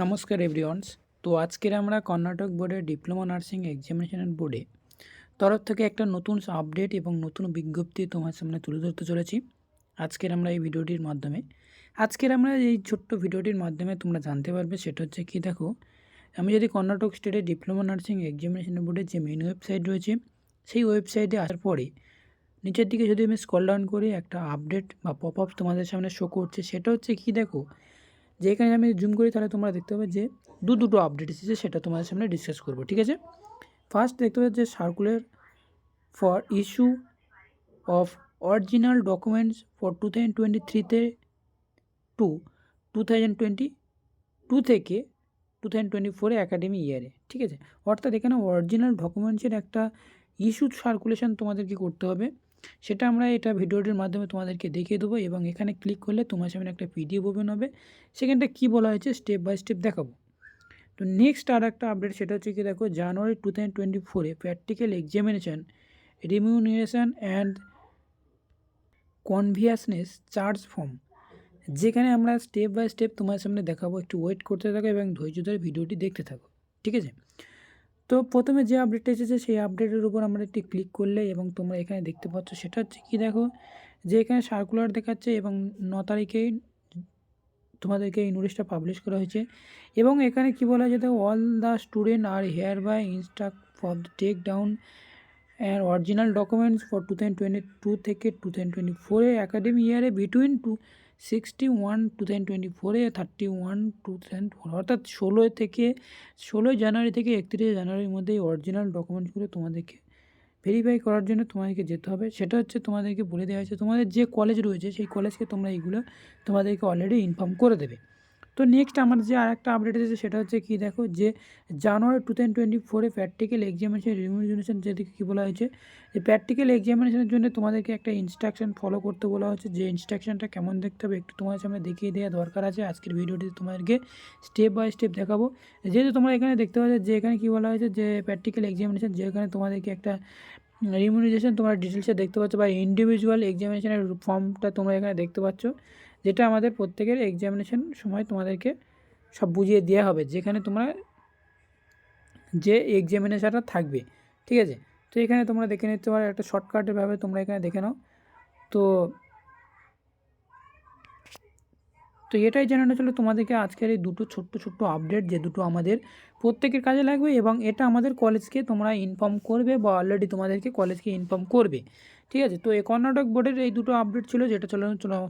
নমস্কার এভরিওয়ানস। তো আজকের আমরা কর্ণাটক বোর্ডের ডিপ্লোমা নার্সিং এক্সামিনেশন বোর্ডে তরফ থেকে একটা নতুন আপডেট এবং নতুন বিজ্ঞপ্তি তোমার সামনে তুলে ধরতে চলেছি আজকের আমরা এই ভিডিওটির মাধ্যমে। আজকের আমরা এই ছোট্ট ভিডিওটির মাধ্যমে তোমরা জানতে পারবে সেটা হচ্ছে কি, দেখো আমি যদি কর্ণাটক স্টেটের ডিপ্লোমা নার্সিং এক্সামিনেশন বোর্ডের যে মেইন ওয়েবসাইট রয়েছে সেই ওয়েবসাইটে আসার পরে নিচের দিকে যদি আমি স্ক্রল ডাউন করি একটা আপডেট বা পপ আপ তোমাদের সামনে শো করছে। সেটা হচ্ছে কি, দেখো যে এখানে আমি জুম করি তাহলে তোমরা দেখতে পাবে যে দুটো আপডেট এসেছে, সেটা তোমাদের সামনে ডিসকাস করবো। ঠিক আছে, ফার্স্ট দেখতে পাবে যে circular for issue of original documents for 2023 to 2022 থেকে 2024 অ্যাকাডেমি ইয়ারে। ঠিক আছে, অর্থাৎ এখানে অরিজিনাল ডকুমেন্টসের একটা ইস্যু সার্কুলেশন তোমাদেরকে করতে হবে। সেটা আমরা এটা ভিডিওটির মাধ্যমে তোমাদেরকে দেখিয়ে দেবো এবং এখানে ক্লিক করলে তোমার সামনে একটা পিডিএফ ওপেন হবে। সেখানটা কী বলা হয়েছে স্টেপ বাই স্টেপ দেখাবো। তো নেক্সট আর একটা আপডেট সেটা হচ্ছে কি, দেখো January 2024 practical examination remuneration and conveyance charge form, যেখানে আমরা স্টেপ বাই স্টেপ তোমার সামনে দেখাবো। একটু ওয়েট করতে থাকো এবং ধৈর্য ধরে ভিডিওটি দেখতে থাকো। ঠিক আছে, তো প্রথমে যে আপডেটটা এসেছে সেই আপডেটের উপর আমরা একটি ক্লিক করলে এবং তোমরা এখানে দেখতে পাচ্ছ সেটা হচ্ছে কি, দেখো যে এখানে সার্কুলার দেখাচ্ছে এবং 9 তারিখেই তোমাদেরকে এই নোটিশটা পাবলিশ করা হয়েছে। এবং এখানে কি বলা হয়েছে, দেখো all the student are hereby instruct for take down and original documents for 2022 থেকে 2024 অ্যাকাডেমি ইয়ারে বিটুইন 61 2024 31 2004, অর্থাৎ 16 জানুয়ারি থেকে 31 জানুয়ারির মধ্যে এই অরিজিনাল ডকুমেন্টসগুলো তোমাদেরকে ভেরিফাই করার জন্য তোমাদেরকে যেতে হবে। সেটা হচ্ছে তোমাদেরকে বলে দেওয়া হয়েছে, তোমাদের যে কলেজ রয়েছে সেই কলেজকে তোমরা এইগুলো তোমাদেরকে অলরেডি ইনফর্ম করে দেবে। তো নেক্সট আমার যে আর একটা আপডেট এসেছে সেটা হচ্ছে কি, দেখো যে জানুয়ারি 2024 প্র্যাকটিক্যাল এক্সামিনেশন রিমিউনারেশন, যেদিকে কী বলা হয়েছে যে প্র্যাকটিক্যাল এক্সামিনেশনের জন্য তোমাদেরকে একটা ইনস্ট্রাকশন ফলো করতে বলা হচ্ছে। যে ইনস্ট্রাকশনটা কেমন দেখতে হবে একটু তোমার সামনে দেখিয়ে দেওয়া দরকার আছে। আজকের ভিডিওটিতে তোমাদেরকে স্টেপ বাই স্টেপ দেখাবো। যেহেতু তোমরা এখানে দেখতে পাচ্ছ যে এখানে কী বলা হয়েছে যে প্র্যাকটিক্যাল এক্সামিনেশন, যেখানে তোমাদেরকে একটা রিমিউনারেশন তোমরা ডিটেলসে দেখতে পাচ্ছ বা ইন্ডিভিজুয়াল এক্সামিনেশনের ফর্মটা তোমরা এখানে দেখতে পাচ্ছ, যেটা আমাদের প্রত্যেকের এক্সামিনেশন সময় তোমাদেরকে সব বুঝিয়ে দেওয়া হবে, যেখানে তোমরা যে এক্সামিনেশনটা থাকবে। ঠিক আছে, তো এখানে তোমরা দেখে নিতে পারো একটা শর্টকাটের ভাবে তোমরা এখানে দেখে নাও। তো তো এটাই জানানো ছিল তোমাদেরকে আজকের এই দুটো ছোট্ট আপডেট, যে দুটো আমাদের প্রত্যেকের কাজে লাগবে এবং এটা আমাদের কলেজকে তোমরা ইনফর্ম করবে বা অলরেডি তোমাদেরকে কলেজকে ইনফর্ম করবে। ঠিক আছে, তো এই কর্ণাটক বোর্ডের এই দুটো আপডেট ছিল, যেটা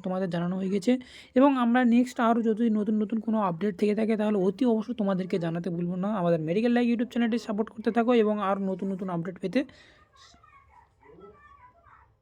তোমাদের জানানো হয়ে গেছে। এবং আমরা নেক্সট আরও যদি নতুন কোনো আপডেট থেকে থাকে তাহলে অতি অবশ্যই তোমাদেরকে জানাতে ভুলবো না। আমাদের মেডিকেল লাইফ ইউটিউব চ্যানেলটি সাপোর্ট করতে থাকো এবং আরও নতুন আপডেট পেতে